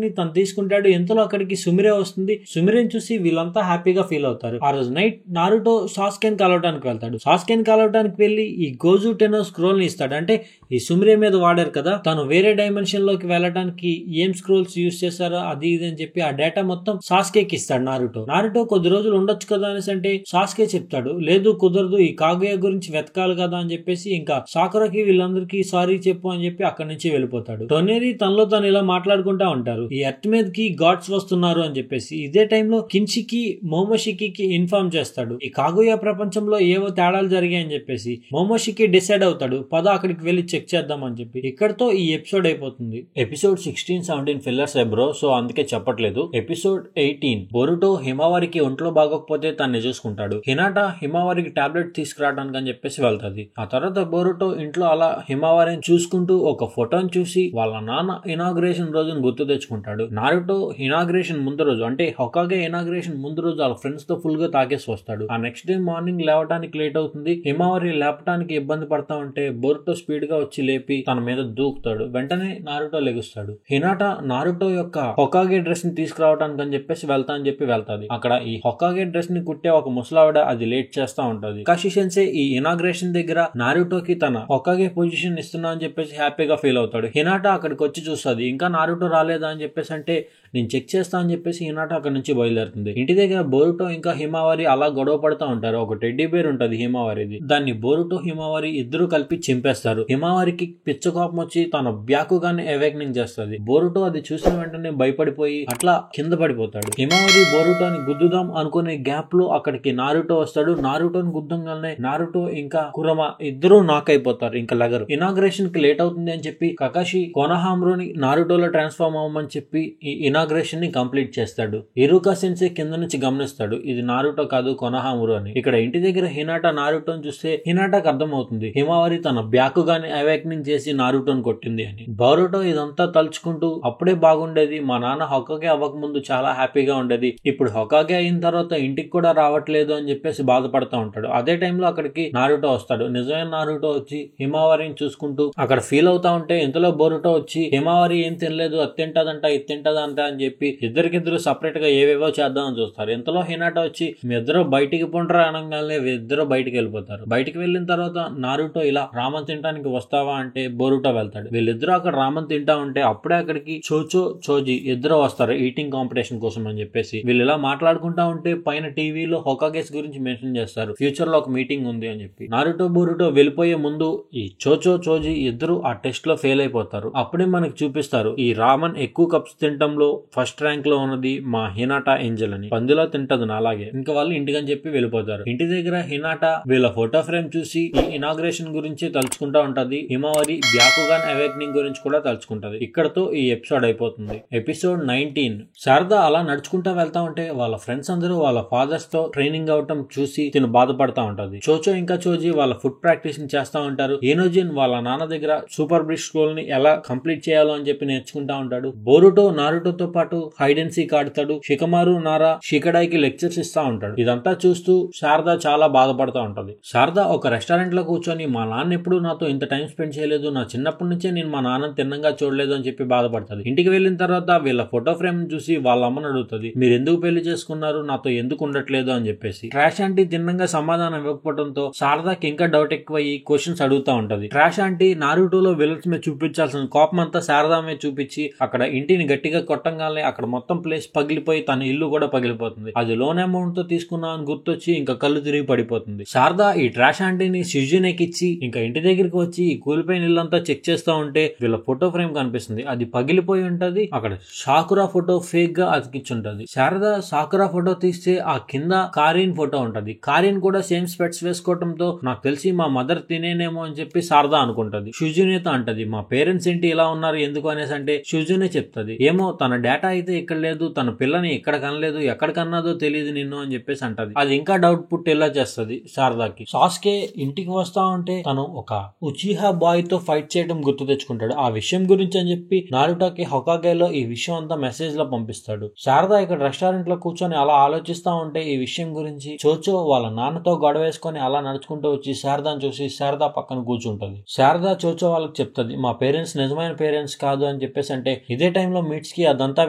ని తను తీసుకుంటాడు. ఇంతలో అక్కడికి సుమిరే వస్తుంది. సుమిరేని చూసి వీళ్ళంతా హ్యాపీగా ఫీల్ అవుతారు. ఆ రోజు నైట్ నారుటో సాస్కెన్ కలవడానికి వెళ్తాడు. సాస్కెన్ కలవడానికి వెళ్లి ఈ గోజు టెనో స్క్రోల్ ని ఇస్తాడు. అంటే ఈ సుమిరే మీద వాడారు కదా, తను వేరే డైమెన్షన్ లోకి వెళ్ళడానికి ఏం స్క్రోల్స్ యూజ్ చేశారో అది ఇది అని చెప్పి ఆ డేటా మొత్తం సాస్కేకి ఇస్తాడు నారుటో. నారుటో కొద్ది రోజులు ఉండొచ్చు కదా అనేసి అంటే సాస్కే చెప్తాడు లేదు కుదరదు, ఈ కాగుయా గురించి వెతకాలి కదా అని చెప్పేసి ఇంకా సాకురాకి వీళ్ళందరికీ సారీ చెప్పు అని చెప్పి అక్కడి నుంచి వెళ్ళిపోతాడు. టొనేరి తనలో తను ఇలా మాట్లాడుకుంటా ఉంటారు ఈ ఎర్త్ మీదకి గాడ్స్ వస్తున్నారు అని చెప్పేసి. ఇదే టైంలో కిన్షికి మోమోషికి ఇన్ఫార్మ్ చేస్తాడు ఈ కాగుయా ప్రపంచంలో ఏవో తేడాలు జరిగాయని చెప్పేసి. మోమోషికి డిసైడ్ అవుతాడు పద అక్కడికి వెళ్ళి చెక్ చేద్దాం అని చెప్పి. ఇక్కడతో ఈ ఎపిసోడ్ అయిపోతుంది. ఎపిసోడ్ 16, 17 ఫిల్లర్స్ బ్రో, సో అందుకే చెప్పట్లేదు. ఎపిసోడ్ 18 బోరుటో హిమావారికి ఒంట్లో బాగోకపోతే తన్ని చూసుకుంటాడు. హినాటా హిమావారికి టాబ్లెట్ తీసుకురావడానికి అని చెప్పేసి వెళ్తాది. ఆ తర్వాత బోరుటో ఇంట్లో అలా హిమావారిని చూసుకుంటూ ఒక ఫోటోని చూసి వాళ్ళ నాన్న ఇనాగ్రేషన్ రోజును గుర్తు తెచ్చుకుంటాడు. నారుటో ఇనాగ్రేషన్ ముందు రోజు అంటే హొకాగే ఇనాగ్రేషన్ ముందు రోజు వాళ్ళ ఫ్రెండ్స్ తో ఫుల్ గా తాగేసి వస్తాడు. ఆ నెక్స్ట్ డే మార్నింగ్ లేవడానికి లేట్ అవుతుంది. హిమావారి లేపడానికి ఇబ్బంది పడతా ఉంటే బోరుటో స్పీడ్ గా వచ్చి లేపి తన మీద దూకుతాడు. వెంటనే నారుటో లెగుస్తాడు. హినాటా నారుటో యొక్క హొకాగే డ్రెస్ ని తీసుకురావడానికి అని చెప్పేసి వెళ్తా అని చెప్పి వెళ్తాది. అక్కడ ఈ హొకాగే డ్రెస్ ని కుట్టే ఒక ముసలావిడ అది లేట్ చేస్తా ఉంటది. కాషి సెన్సే ఈ ఇనాగ్రేషన్ దగ్గర నారుటోకి తన హొకాగే పొజిషన్ ఇస్తున్నా అని చెప్పేసి హ్యాపీగా ఫీల్ అవుతాడు. హినాటా అక్కడికి వచ్చి చూస్తుంది ఇంకా నారుటో రాలేదా అని చెప్పేసి అంటే నేను చెక్ చేస్తా అని చెప్పేసి హినాటా అక్కడ నుంచి బయలుదేరుతుంది. ఇంటి దగ్గర బోరుటో ఇంకా హిమావారి అలా గొడవ పడతా ఉంటారు. ఒక టెడ్డీ బేర్ ఉంటది హిమావారిది, దాన్ని బోరుటో హిమావారి ఇద్దరు కలిపి చింపేస్తారు. హిమావారికి పిచ్చ కోపం వచ్చి తన బ్యాకుగానే అవేకనింగ్ చేస్తుంది. బోరుటో అది చూసిన వెంటనే భయపడిపోయి అట్లా కింద పడిపోతాడు. హిమావారి బోరుటోని గుద్దుదాం అనుకునే గ్యాప్ లో అక్కడికి నారుటో వస్తాడు. నారుటోని గుద్దంగానే నారుటో ఇంకా కురమా ఇద్దరు నాక్ అయిపోతారు. ఇంకా లగరు ఇనాగ్రేషన్ కి లేట్ అవుతుంది అని చెప్పి కకాషి కొనహామ్రోని నారుటోలో ట్రాన్స్ఫార్మ్ అవ్వమని చెప్పి ఈ ఇనాగ్రేషన్ ని కంప్లీట్ చేస్తాడు. ఇరుకా సెన్సే కింద నుంచి గమనిస్తాడు ఇది నారుటో కాదు కొనహామురు అని. ఇక్కడ ఇంటి దగ్గర హినాటా నారుటోని చూస్తే హినాటాకు అర్థమవుతుంది హిమావరి తన బ్యాకుగానే అవేకనింగ్ చేసి నారుటోని కొట్టింది అని. బోరుటో ఇదంతా తలుచుకుంటూ అప్పుడే బాగుండేది, మా నాన్న హొకాగే అవ్వక ముందు చాలా హ్యాపీగా ఉండేది, ఇప్పుడు హొకాగే అయిన తర్వాత ఇంటికి కూడా రావట్లేదు అని చెప్పేసి బాధపడతా ఉంటాడు. అదే టైంలో అక్కడికి నారుటో వస్తాడు. నిజమైన నారుటో వచ్చి హిమావరిని చూసుకుంటూ అక్కడ ఫీల్ అవుతా ఉంటే ఇంతలో బోరుటో వచ్చి హిమావరి ఏం తినలేదు, అది తింటదంట ఇది తింటదంట అని చెప్పి ఇద్దరికిద్దరు సపరేట్ గా ఏవేవో చేద్దామని చూస్తారు. ఇంతలో హినాటో వచ్చి మీ ఇద్దరు బయటికి పొండ్రా అనగానే ఇద్దరు బయటికి వెళ్ళిపోతారు. బయటికి వెళ్ళిన తర్వాత నారుటో ఇలా రామన్ తినడానికి వస్తావా అంటే బోరుటో వెళ్తాడు. వీళ్ళిద్దరూ అక్కడ రామన్ తింటా ఉంటే అప్పుడే అక్కడికి చోచో చోజీ ఇద్దరు వస్తారు ఈటింగ్ కాంపిటీషన్ కోసం అని చెప్పేసి. వీళ్ళు ఇలా మాట్లాడుకుంటా ఉంటే పైన టీవీలో హొకాగేస్ గురించి మెన్షన్ చేస్తారు, ఫ్యూచర్ లో ఒక మీటింగ్ ఉంది అని చెప్పి. నారుటో బోరుటో వెళ్ళిపోయే ముందు ఈ చోచో చోజీ ఇద్దరు ఆ టెస్ట్ లో ఫెయిల్ అయిపోతారు. అప్పుడే మనకి చూపిస్తారు ఈ రామన్ ఎక్కువ కప్స్ తినటంలో ఫస్ట్ ర్యాంక్ లో ఉన్నది మా హినాటా ఏంజల్ అని. పందిలో తింటది అలాగే. ఇంకా వాళ్ళు ఇంటికని చెప్పి వెళ్ళిపోతారు. ఇంటి దగ్గర హినాటా వీళ్ళ ఫోటో ఫ్రేమ్ చూసి ఈ ఇనాగ్రేషన్ గురించి తలుచుకుంటా ఉంటది. హిమావరి బ్యాకుగాన్ అవేకనింగ్ గురించి కూడా తలుచుకుంటది. ఇక్కడతో ఈ ఎపిసోడ్ అయిపోతుంది. ఎపిసోడ్ 19. శారదా అలా నడుచుకుంటా వెళ్తా ఉంటే వాళ్ళ ఫ్రెండ్స్ అందరూ వాళ్ళ ఫాదర్స్ తో ట్రైనింగ్ అవటం చూసి తిను బాధపడతా ఉంటది. చోచో ఇంకా చోజీ వాళ్ళ ఫుడ్ ప్రాక్టీస్ చేస్తా ఉంటారు. ఏనోజిన్ వాళ్ళ నాన్న దగ్గర సూపర్ బ్రిడ్జ్ స్కూల్ ని ఎలా కంప్లీట్ చేయాలో అని చెప్పి నేర్చుకుంటా ఉంటాడు. బోరుటో నారుటోతో పాటు హైడ్ అండ్ సీక్ ఆడతాడు. షికమారు నారా షికడాయికి లెక్చర్స్ ఇస్తా ఉంటాడు. ఇదంతా చూస్తూ శారదా చాలా బాధపడతా ఉంటది. శారదా ఒక రెస్టారెంట్ లో కూర్చొని మా నాన్న ఎప్పుడు నాతో ఇంత టైం స్పెండ్ చేయలేదు, నా చిన్నప్పటి నుంచే నేను మా నాన్న తిన్నంగా చూడలేదు అని చెప్పి బాధపడుతుంది. ఇంటికి వెళ్ళిన తర్వాత వీళ్ళ ఫోటో ఫ్రేమ్ చూసి వాళ్ళ అమ్మని అడుగుతుంది మీరు ఎందుకు పెళ్లి చేసుకున్నారు, నాతో ఎందుకు ఉండట్లేదు అని చెప్పేసి. ట్రాష్ ఆంటీ తిన్నంగా సమాధానం ఇవ్వకపోవడంతో శారదాకి ఇంకా డౌట్ ఎక్కువయ్యి క్వశ్చన్స్ అడుగుతా ఉంటది. ట్రాష్ ఆంటీ నారుటోలో విలన్స్ మీద చూపించాల్సిన కోపం అంతా శారదా మీద చూపించి అక్కడ ఇంటిని గట్టిగా కొట్టంగానే అక్కడ మొత్తం ప్లేస్ పగిలిపోయి తన ఇల్లు కూడా పగిలిపోతుంది. అది లోన్ అమౌంట్ తో తీసుకున్నా అని గుర్తొచ్చి ఇంకా కళ్ళు తిరిగి పడిపోతుంది. శారదా ఈ ట్రాష్ ఆంటీని షిజునేకి ఇచ్చి ఇంకా ఇంటి దగ్గరికి వచ్చి ఈ కూలిపోయిన ఇల్లంతా చెక్ చేస్తా ఉంటే వీళ్ళ ఫోటో ఫ్రేమ్ కనిపిస్తుంది. అది పగిలిపోయి ఉంటది. అక్కడ సాకురా ఫోటో ఫేక్ గా అతికించుంటది. శారదా సాకురా ఫోటో తీస్తే ఆ కింద కారీన్ ఫోటో ఉంటది. కారీన్ కూడా సేమ్ స్పెట్స్ వేసుకోవడంతో నాకు తెలిసి మా మదర్ తినేనేమో అని చెప్పి శారదా అనుకుంటది. షుజునేతో అంటది మా పేరెంట్స్ ఏంటి ఇలా ఉన్నారు ఎందుకు అనేసి అంటే షుజునే చెప్తది ఏమో తన డేటా అయితే ఇక్కడ లేదు, తన పిల్లని ఎక్కడ కనలేదు, ఎక్కడ కన్నాదో తెలియదు నిన్ను అని చెప్పేసి అంటది. అది ఇంకా డౌట్ పుట్టి ఎలా చేస్తుంది శారదాకి. సాస్కే ఇంటికి వస్తా ఉంటే తను ఒక ఉచిహా బాయ్ తో ఫైట్ చేయడం గుర్తు తెచ్చుకుంటాడు. ఆ విషయం గురించి అని చెప్పి నారుటోకి హొకాగేలో ఈ విషయం అంతా మెసేజ్ లో పంపిస్తాడు. శారదా ఇక్కడ రెస్టారెంట్ లో కూర్చొని అలా ఆలోచిస్తా ఉంటే ఈ విషయం గురించి చోచో వాళ్ళ నాన్నతో గొడవ వేసుకొని అలా నడుచుకుంటూ వచ్చి శారదాని చూసి శారదా పక్కన కూర్చుంటది. శారదా చోచో వాళ్ళకి చెప్తది మా పేరెంట్స్ నిజమైన పేరెంట్స్ కాదు అని చెప్పేసి అంటే ఇదే టైంలో మిట్స్ కి అదంతా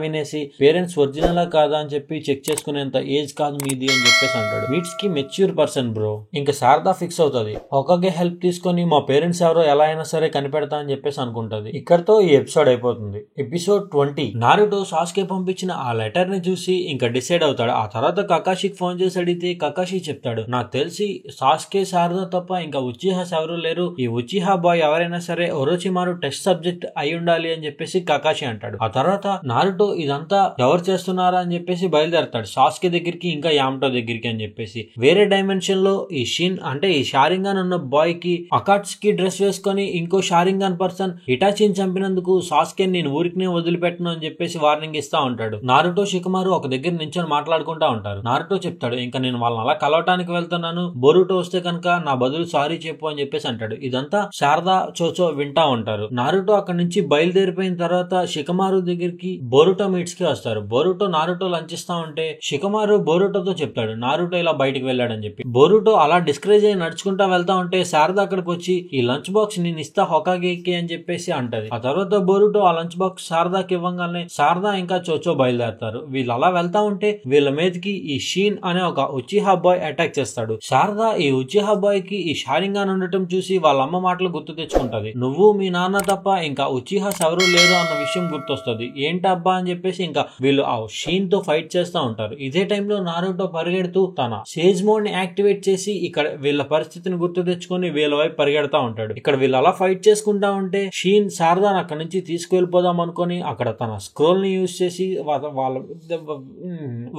వినేసి పేరెంట్స్ ఒరిజినల్ కాదా అని చెప్పి చెక్ చేసుకునేంత ఏజ్ కాదు మీది అని చెప్పేసి అంటాడు. మిట్స్ కి మెచ్యూర్ పర్సన్ బ్రో. ఇంకా శారదా ఫిక్స్ అవుతుంది హొకాగే హెల్ప్ తీసుకొని మా పేరెంట్స్ ఎవరో ఎలా అయినా సరే కనిపెడతా అని చెప్పేసి అనుకుంటది. ఇక్కడతో ఈ ఎపిసోడ్ అయిపోతుంది. ఎపిసోడ్ 20. నారుటో సాస్కే పంపించిన ఆ లెటర్ ని చూసి ఇంకా డిసైడ్ అవుతాడు. ఆ తర్వాత కకాషికి ఫోన్ చేసి అడిగితే కకాషి చెప్తాడు నాకు తెలిసి సాస్కే శారదా తప్ప ఇంకా ఉచిహాస్ ఎవరు లేరు, ఈ ఉచిహా బాయ్ ఎవరైనా సరే ఒరోచిమారు టెస్ట్ సబ్జెక్ట్ అయి ఉండాలి అని చెప్పేసి కకాషి అంటాడు. ఆ తర్వాత నారుటో ఇదంతా ఎవరు చేస్తున్నారా అని చెప్పేసి బయలుదేరతాడు సాస్కే దగ్గరికి ఇంకా యామటో దగ్గరికి అని చెప్పేసి. వేరే డైమెన్షన్ లో ఈ షిన్ అంటే ఈ షారింగాన్ ఉన్న బాయ్ కి అకాట్స్కి డ్రెస్ వేసుకొని ఇంకో షారింగాన్ పర్సన్ ఇటాచిని చంపినందుకు సాస్కే నేను ఊరికినే వదిలిపెట్టను అని చెప్పేసి వార్నింగ్ ఇస్తా ఉంటాడు. నారుటో షికమారు ఒక దగ్గర నించొని మాట్లాడుకుంటా ఉంటారు. నారుటో చెప్తాడు ఇంకా నేను వాళ్ళని అలా కలవటానికి వెళ్తున్నాను, బోరుటో వస్తే కనుక నా బదులు సారీ చెప్పు అని చెప్పేసి అంటాడు. ఇదంతా శారదా చోచో వింటా ఉంటారు. నారుటో అక్కడ నుంచి బయలుదేరిపోయిన తర్వాత షికమారు దగ్గరికి బోరుటో మీట్స్ కి వస్తారు. బోరుటో నారుటో లంచ్ ఇస్తా ఉంటే షికమారు బోరుటోతో చెప్తాడు నారుటో ఇలా బయటకు వెళ్ళాడని చెప్పి. బోరుటో అలా డిస్కరేజ్ అయ్యి నడుచుకుంటా వెళ్తా ఉంటే శారదా అక్కడికి వచ్చి ఈ లంచ్ బాక్స్ నేను ఇస్తా హొకాగేకి అని చెప్పేసి అంటది. ఆ తర్వాత బోరుటో ఆ లంచ్ బాక్స్ శారదాకి ఇవ్వగానే శారదా ఇంకా చోచో బయలుదేరతారు. వీళ్ళు అలా వెళ్తా ఉంటే వీళ్ళ మీదకి ఈ షీన్ అనే ఒక ఉచిహా బాయ్ అటాక్ చేస్తాడు. శారదా ఈ ఉచిహా బాయ్ కి ఈ షారింగాన్ ఉండటం చూసి వాళ్ళ అమ్మ మాటలు గుర్తు తెచ్చుకుంటది. నువ్వు మీ నాన్న తప్ప ఇంకా ఉచిహాస్ ఎవరు లేరు అన్న విషయం గుర్తొస్తుంది. ఏంటబ్బా అని చెప్పేసి ఇంకా వీళ్ళు ఆ షీన్ తో ఫైట్ చేస్తా ఉంటారు. ఇదే టైంలో నారుటో పరిగెడుతూ తన సేజ్ మోడ్ ని యాక్టివేట్ చేసి ఇక్కడ వీళ్ళ పరిస్థితిని గుర్తు తెచ్చుకొని వీళ్ళ వైపు పరిగెడతా ఉంటాడు. ఇక్కడ వీళ్ళు అలా ఫైట్ చేసుకుంటా ఉంటే షీన్ శారదాని అక్కడ నుంచి తీసుకువెళ్ళిపోదాం అనుకొని అక్కడ తన స్క్రోల్ ని యూజ్ చేసి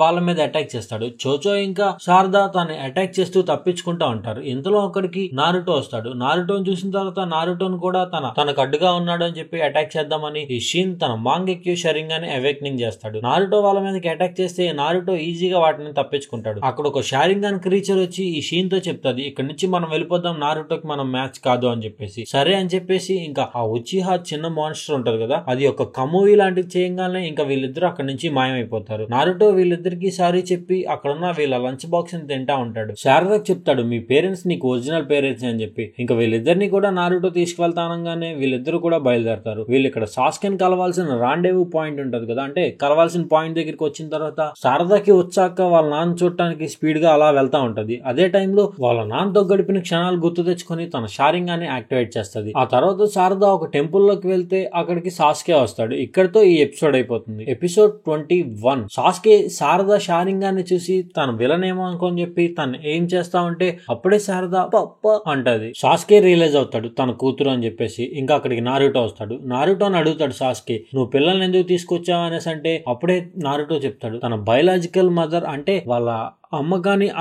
వాళ్ళ మీద అటాక్ చేస్తాడు. చోచో ఇంకా శారదా తను అటాక్ చేస్తూ తప్పించుకుంటా ఉంటారు. ఇంతలో అక్కడికి నారుటో వస్తాడు. నారుటోని చూసిన తర్వాత నారుటోని కూడా తనకు అడ్డుగా ఉన్నాడు అని చెప్పి అటాక్ చేద్దామని ఈ షీన్ తన మాంగెక్యూ షరింగాన్ షారింగాన్ని అవేక్నింగ్ చేస్తాడు. నారుటో వాళ్ళ మీదకి అటాక్ చేస్తే నారుటో ఈజీగా వాటిని తప్పించుకుంటాడు. అక్కడ ఒక షారింగాన్ క్రీచర్ వచ్చి ఈ షీన్ తో చెప్తాది, ఇక్కడ నుంచి మనం వెళ్ళిపోదాం, నారుటోకి మనం మ్యాచ్ కాదు అని చెప్పేసి. సరే అని చెప్పేసి ఇంకా ఆ ఉచిహా చిన్న మాన్స్టర్ ఉంటది కదా, అది ఒక కమూవి లాంటిది చేయగానే ఇంకా వీళ్ళిద్దరు అక్కడ నుంచి మాయమైపోతారు. నారుటో వీళ్ళిద్దరికి సారీ చెప్పి అక్కడున్న వీళ్ళ లంచ్ బాక్స్ ని తింటా ఉంటాడు. శారదాకి చెప్తాడు, మీ పేరెంట్స్ నీకు ఒరిజినల్ పేరెంట్స్ అని చెప్పి. ఇంకా వీళ్ళిద్దరిని కూడా నారుటో తీసుకువెళ్తానగానే వీళ్ళిద్దరు కూడా బయలుదేరతారు. వీళ్ళు ఇక్కడ సాస్కెన్ కలవాల్సిన రాండేవు పాయింట్ ఉంటది కదా, అంటే కలవాల్సిన పాయింట్ దగ్గరికి వచ్చిన తర్వాత శారదాకి వచ్చాక వాళ్ళ నాన్న చూడటానికి స్పీడ్ గా అలా వెళ్తా ఉంటది. అదే టైంలో వాళ్ళ నాన్నతో గడిపిన క్షణాలు గుర్తు తెచ్చుకొని తన షారింగాన్ని యాక్టివేట్ చేస్తుంది. ఆ తర్వాత శారదా ఒక టెంపుల్ లోకి వెళ్తే అక్కడికి సాస్కే వస్తాడు. ఇక్కడతో ఈ ఎపిసోడ్ అయిపోతుంది. ఎపిసోడ్ 21. సాస్కే శారదా షారింగాన్ని చూసి తన విలనేమో అనుకొని చెప్పి తను ఏం చేస్తా ఉంటే అప్పుడే శారదా పప్ప అంటది. సాస్కే రియలైజ్ అవుతాడు తన కూతురు అని చెప్పేసి. ఇంకా అక్కడికి నారుటో వస్తాడు. నారుటోని అడుగుతాడు సాస్కే, నువ్వు పిల్లల్ని ఎందుకు తీసుకొచ్చావు అనేసి. అంటే అప్పుడే నారుటో చెప్తాడు, తన బయలాజికల్ మదర్ అంటే వాళ్ళ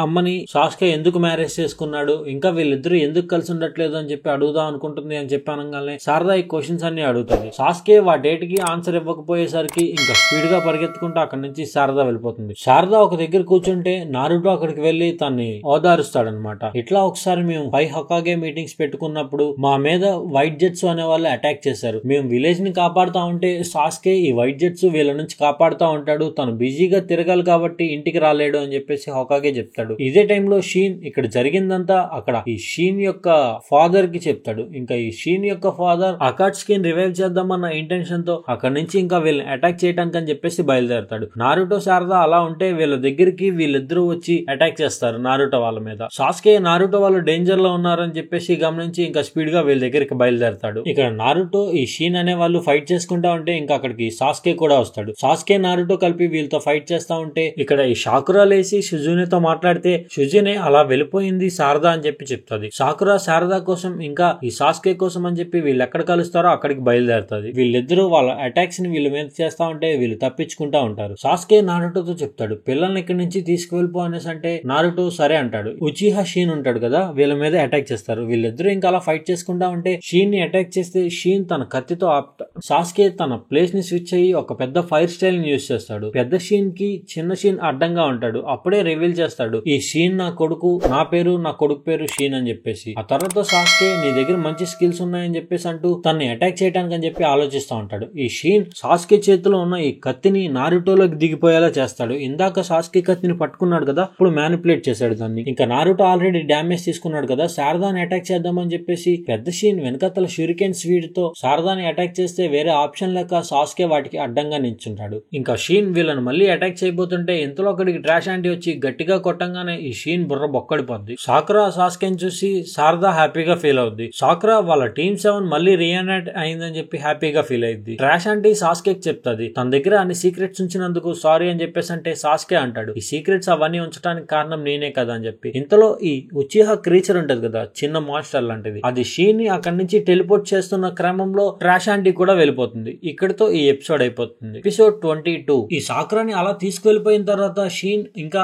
అమ్మని సాస్కే ఎందుకు మ్యారేజ్ చేసుకున్నాడు, ఇంకా వీళ్ళిద్దరు ఎందుకు కలిసి ఉండట్లేదు అని చెప్పి అడుగుదాం అనుకుంటుంది అని చెప్పి అనగానే శారదా ఈ క్వశ్చన్స్ అన్ని అడుగుతుంది. సాస్కే వాటేటికి ఆన్సర్ ఇవ్వకపోయేసరికి ఇంకా స్పీడ్ గా పరిగెత్తుకుంటూ అక్కడి నుంచి శారదా వెళ్ళిపోతుంది. శారదా ఒక దగ్గర కూర్చుంటే నారుటో అక్కడికి వెళ్లి తన్ని ఓదారుస్తాడనమాట. ఇట్లా ఒకసారి మేము 5 హొకాగే మీటింగ్స్ పెట్టుకున్నప్పుడు మా మీద వైట్ జెట్స్ అనే వాళ్ళు అటాక్ చేశారు. మేము విలేజ్ ని కాపాడుతా ఉంటే సాస్కే ఈ వైట్ జెట్స్ వీళ్ళ నుంచి కాపాడుతా ఉంటాడు, తను బిజీగా తిరగాలి కాబట్టి ఇంటికి రాలేడు అని చెప్పేసి హొకాగే చెప్తాడు. ఇదే టైంలో షీన్ ఇక్కడ జరిగిందంతా అక్కడ ఈ షీన్ యొక్క ఫాదర్ కి చెప్తాడు. ఇంకా ఈ షీన్ యొక్క ఫాదర్ అకాట్సుకి రివైవ్ చేద్దామన్న ఇంటెన్షన్ తో అక్కడ నుంచి ఇంకా వీళ్ళని అటాక్ చేయడానికి అని చెప్పేసి బయలుదేరతాడు. నారుటో శారదా అలా ఉంటే వీళ్ళ దగ్గరికి వీళ్ళిద్దరూ వచ్చి అటాక్ చేస్తారు నారుటో వాళ్ళ మీద. సాస్కే నారుటో వాళ్ళు డేంజర్ లో ఉన్నారని చెప్పేసి గమనించి ఇంకా స్పీడ్ గా వీళ్ళ దగ్గరికి బయలుదేరతాడు. ఇక్కడ నారుటో ఈ షీన్ అనే వాళ్ళు ఫైట్ చేసుకుంటా ఉంటే ఇంకా అక్కడికి సాస్కే కూడా వస్తాడు. సాస్కే నారుటో కలిపి వీళ్ళతో ఫైట్ చేస్తా ఉంటే ఇక్కడ ఈ షాకురా లేసి షుజునేతో మాట్లాడితే షుజునే అలా వెళ్ళిపోయింది శారదా అని చెప్పి చెప్తుంది. సాకురా శారదా కోసం ఇంకా ఈ సాస్కే కోసం అని చెప్పి వీళ్ళు ఎక్కడ కలుస్తారో అక్కడికి బయలుదేరుతుంది. వీళ్ళిద్దరూ వాళ్ళ అటాక్స్ ని వీళ్ళ మీద చేస్తా ఉంటే వీళ్ళు తప్పించుకుంటా ఉంటారు. సాస్కే నారుటోతో చెప్తాడు, పిల్లల్ని ఇక్కడి నుంచి తీసుకువెళ్ళిపో అనేసి. అంటే నారుటో సరే అంటాడు. ఉచిహా షీన్ ఉంటాడు కదా, వీళ్ళ మీద అటాక్ చేస్తారు. వీళ్ళిద్దరూ ఇంకా అలా ఫైట్ చేసుకుంటా ఉంటే షీన్ ని అటాక్ చేస్తే షీన్ తన కత్తితో ఆపుతాడు. సాస్కే తన ప్లేస్ ని స్విచ్ అయ్యి ఒక పెద్ద ఫైర్ స్టైల్ ని యూజ్ చేస్తాడు. పెద్ద షీన్ కి చిన్న షీన్ అడ్డంగా ఉంటాడు. అప్పుడే రివీల్ చేస్తాడు, ఈ షీన్ నా కొడుకు, నా కొడుకు పేరు షీన్ అని చెప్పేసి. ఆ తర్వాత సాస్కే నీ దగ్గర మంచి స్కిల్స్ ఉన్నాయని చెప్పేసి అంటూ తన్ని అటాక్ చేయడానికి అని చెప్పి ఆలోచిస్తూ ఉంటాడు. ఈ షీన్ సాస్కే చేతిలో ఉన్న ఈ కత్తిని నారుటోలోకి దిగిపోయేలా చేస్తాడు. ఇందాక సాస్కే కత్తిని పట్టుకున్నాడు కదా, ఇప్పుడు మ్యానిపులేట్ చేశాడు దాన్ని. ఇంకా నారుటో ఆల్రెడీ డ్యామేజ్ తీసుకున్నాడు కదా, శారదాని అటాక్ చేద్దామని చెప్పేసి పెద్ద షీన్ వెనకతల షూరికెన్ స్పీడ్ తో శారదాని అటాక్ చేస్తే వేరే ఆప్షన్ లేక సాస్కే వాటికి అడ్డంగా నిల్చుంటాడు. ఇంకా షీన్ వీళ్ళని మళ్ళీ అటాక్ చేయబోతుంటే ఇంతలో అక్కడికి ట్రాష్ ఆంటీ వచ్చి గట్టిగా కొట్టంగానే ఈ షీన్ బుర్ర బొక్కడిపోద్ది. సాకురా సాస్కేని చూసి శారదా హ్యాపీగా ఫీల్ అవుద్ది. సాకురా వాళ్ళ టీమ్ 7 మళ్ళీ రీయూనైట్ అయిందని చెప్పి హ్యాపీగా ఫీల్ అయింది. ట్రాష్ ఆంటీ సాస్కేకి చెప్తాది, తన దగ్గర అన్ని సీక్రెట్స్ ఉంచినందుకు సారీ అని చెప్పేసి. అంటే సాస్కే అంటాడు, ఈ సీక్రెట్స్ అవన్నీ ఉంచడానికి కారణం నేనే కదా అని చెప్పి. ఇంతలో ఈ ఉచిహా క్రీచర్ ఉంటది కదా, చిన్న మాన్స్టర్ లాంటిది, అది షీన్ ని అక్కడి నుంచి టెలిపోర్ట్ చేస్తున్న క్రమంలో ట్రాష్ ఆంటీ కూడా వెళ్ళిపోతుంది. ఇక్కడితో ఈ ఎపిసోడ్ అయిపోతుంది. ఎపిసోడ్ 22. ఈ సాకురాని అలా తీసుకెళ్లిపోయిన తర్వాత షీన్ ఇంకా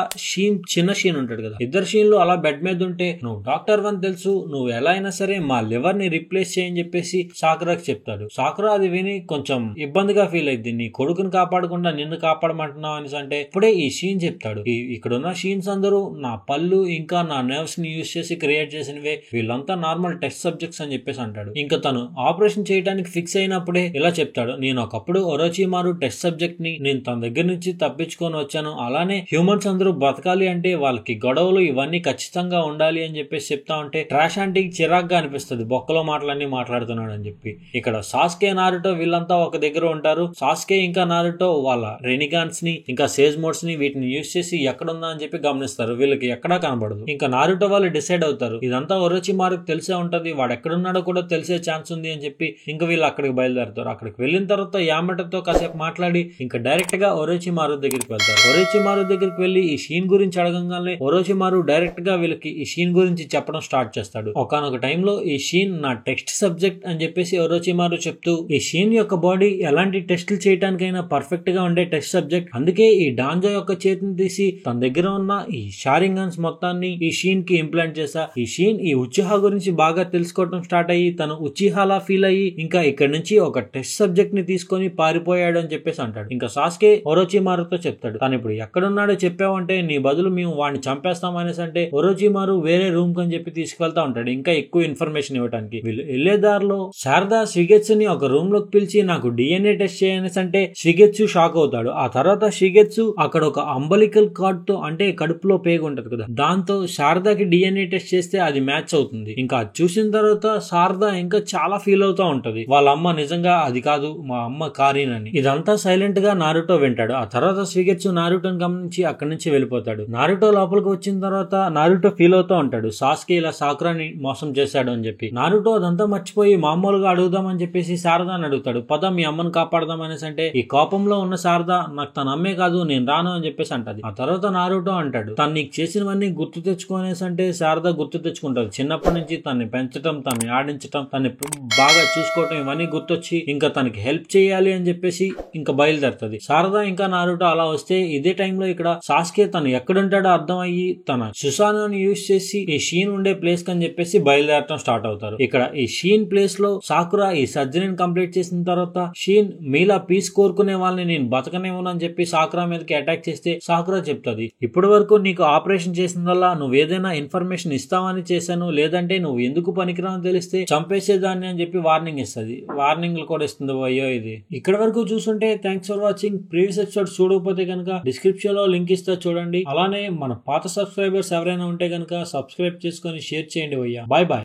చిన్న షీన్ ఉంటాడు కదా, ఇద్దరు షీన్లు అలా బెడ్ మీద ఉంటే, నువ్వు డాక్టర్ వన్ తెలుసు, నువ్వు ఎలా అయినా సరే మా లివర్ ని రిప్లేస్ చేయని చెప్పేసి సాకురాకి చెప్తాడు. సాకురా అది విని కొంచెం ఇబ్బందిగా ఫీల్ అయింది, నీ కొడుకుని కాపాడకుండా నిన్ను కాపాడమంటున్నావు అని. అంటే ఇప్పుడే ఈ షీన్ చెప్తాడు, ఇక్కడున్న షీన్స్ అందరూ నా పళ్ళు ఇంకా నా నర్వ్స్ ని యూజ్ చేసి క్రియేట్ చేసినవే, వీళ్ళంతా నార్మల్ టెస్ట్ సబ్జెక్ట్స్ అని చెప్పేసి అంటాడు. ఇంకా తను ఆపరేషన్ చేయడానికి ఫిక్స్ అయినప్పుడే ఇలా చెప్తాడు, నేను ఒకప్పుడు ఒరోచిమారు టెస్ట్ సబ్జెక్ట్ ని నేను తన దగ్గర నుంచి తప్పించుకొని వచ్చాను, అలానే హ్యూమన్స్ అందరూ బతకాలి అంటే వాళ్ళకి గొడవలు ఇవన్నీ ఖచ్చితంగా ఉండాలి అని చెప్పేసి చెప్తా ఉంటే ట్రాష్ ఆంటీకి చిరాగ్గా అనిపిస్తుంది, బొక్కలో మాటలన్నీ మాట్లాడుతున్నాడు అని చెప్పి. ఇక్కడ సాస్కే నారుటో వీళ్ళంతా ఒక దగ్గర ఉంటారు. సాస్కే ఇంకా నారుటో వాళ్ళ రెనిగాన్స్ ని ఇంకా సేజ్ మోడ్స్ ని వీటిని యూజ్ చేసి ఎక్కడుందా అని చెప్పి గమనిస్తారు. వీళ్ళకి ఎక్కడా కనబడదు. ఇంకా నారుటో వాళ్ళు డిసైడ్ అవుతారు, ఇదంతా ఒరోచిమారుకు తెలిసే ఉంటది, వాడు ఎక్కడున్నాడో కూడా తెలిసే ఛాన్స్ ఉంది అని చెప్పి ఇంకా వీళ్ళు అక్కడికి బయలుదేరుతారు. అక్కడికి వెళ్ళిన తర్వాత యామటతో కాసేపు మాట్లాడి ఇంకా డైరెక్ట్ గా ఒరోచిమారు దగ్గరికి వెళ్తారు. ఒరోచిమారు దగ్గరికి వెళ్లి ఈ షీన్ షీన్ గురించి అడగంగానే ఒరోచిమారు డైరెక్ట్ గా వీళ్ళకి ఈ షీన్ గురించి చెప్పడం స్టార్ట్ చేస్తాడు. ఒకానొక టైంలో ఈ షీన్ నా టెక్స్ట్ సబ్జెక్ట్ అని చెప్పేసి ఒరోచిమారు చెప్తూ ఈ షీన్ యొక్క బాడీ ఎలాంటి టెస్టులు చేయడానికైనా పర్ఫెక్ట్ గా ఉండే టెస్ట్ సబ్జెక్ట్, అందుకే ఈ డాంజో యొక్క చేతిని తీసి తన దగ్గర ఉన్న ఈ షారింగన్స్ మొత్తాన్ని ఈ షీన్ కి ఇంప్లాంట్ చేశా. ఈ షీన్ ఈ ఉచిహా గురించి బాగా తెలుసుకోవడం స్టార్ట్ అయ్యి తను ఉచిహాలా ఫీల్ అయ్యి ఇంకా ఇక్కడ నుంచి ఒక టెస్ట్ సబ్జెక్ట్ ని తీసుకొని పారిపోయాడు అని చెప్పేసి అంటాడు. ఇంకా సాస్కే ఒరోచిమారుతో చెప్తాడు, తను ఇప్పుడు ఎక్కడున్నాడో చెప్పావంటే నీ బదులు మేము వాడిని చంపేస్తాం అనేసి అంటే ఒరోచిమారు వేరే రూమ్ కని చెప్పి తీసుకెళ్తా ఉంటాడు ఇంకా ఎక్కువ ఇన్ఫర్మేషన్ ఇవ్వడానికి. వీళ్ళు వెళ్లే దారిలో శారదా షిగెత్సు ని ఒక రూమ్ లోకి పిలిచి నాకు డిఎన్ఏ టెస్ట్ చేయనేసి అంటే షిగెత్సు షాక్ అవుతాడు. ఆ తర్వాత షిగెత్సు అక్కడ ఒక అంబలికల్ కార్డ్ తో అంటే కడుపులో పేగు ఉంటది కదా, దాంతో శారదాకి డిఎన్ఏ టెస్ట్ చేస్తే అది మ్యాచ్ అవుతుంది. ఇంకా అది చూసిన తర్వాత శారదా ఇంకా చాలా ఫీల్ అవుతా ఉంటది, వాళ్ళ అమ్మ నిజంగా అది కాదు మా అమ్మ కారీన్ అని. ఇదంతా సైలెంట్ గా నారుటో వింటాడు. ఆ తర్వాత షిగెత్సు నారుటోని గమనించి అక్కడి నుంచి వెళ్ళిపోతాడు. నారుటో లోపలికి వచ్చిన తర్వాత నారుటో ఫీల్ అవుతూ ఉంటాడు, సాస్కే ఇలా సాకురాని మోసం చేశాడు అని చెప్పి. నారుటో అదంతా మర్చిపోయి మామూలుగా అడుగుదామని చెప్పేసి శారదాని అడుగుతాడు, పద మీ అమ్మని కాపాడదాం అనేసి అంటే ఈ కోపంలో ఉన్న శారదా నాకు తన అమ్మే కాదు నేను రాను అని చెప్పేసి అంటది. ఆ తర్వాత నారుటో అంటాడు, తను నీకు చేసినవన్నీ గుర్తు తెచ్చుకోనేసి అంటే శారదా గుర్తు తెచ్చుకుంటారు. చిన్నప్పటి నుంచి తనని పెంచడం, తనని ఆడించడం, తనని బాగా చూసుకోవటం ఇవన్నీ గుర్తొచ్చి ఇంకా తనకి హెల్ప్ చేయాలి అని చెప్పేసి ఇంకా బయలుదేరుతుంది. శారదా ఇంకా నారుటో అలా వస్తే ఇదే టైంలో ఇక్కడ సాస్కే తను ఎక్కడుంటాడో అర్థం అయ్యి తన సుసానోని యూజ్ చేసి ఈ షీన్ ఉండే ప్లేస్ కని చెప్పేసి బయలుదేరటం స్టార్ట్ అవుతారు. ఇక్కడ ఈ షీన్ ప్లేస్ లో సాకురా ఈ సర్జరీని కంప్లీట్ చేసిన తర్వాత షీన్ మీలా పీస్ కోరుకునే వాళ్ళని నేను బతకనేమో అని చెప్పి సాకురా మీదకి అటాక్ చేస్తే సాకురా చెప్తుంది, ఇప్పటి వరకు నీకు ఆపరేషన్ చేసిందల్లా నువ్వు ఏదైనా ఇన్ఫర్మేషన్ ఇస్తావని చేశాను, లేదంటే నువ్వు ఎందుకు పనికిరాని తెలిస్తే చంపేసేదాన్ని అని చెప్పి వార్నింగ్ ఇస్తుంది. వార్నింగ్లు కూడా ఇస్తుంది. అయ్యో ఇది ఇక్కడ వరకు చూస్తుంటే thanks for watching. Previous episode చూడకపోతే కనుక డిస్క్రిప్షన్ లో లింక్ ఇస్తా చూడండి. అలానే మన పాత సబ్స్క్రైబర్స్ ఎవరైనా ఉంటే కనుక సబ్స్క్రైబ్ చేసుకొని షేర్ చేయండి. Bye bye.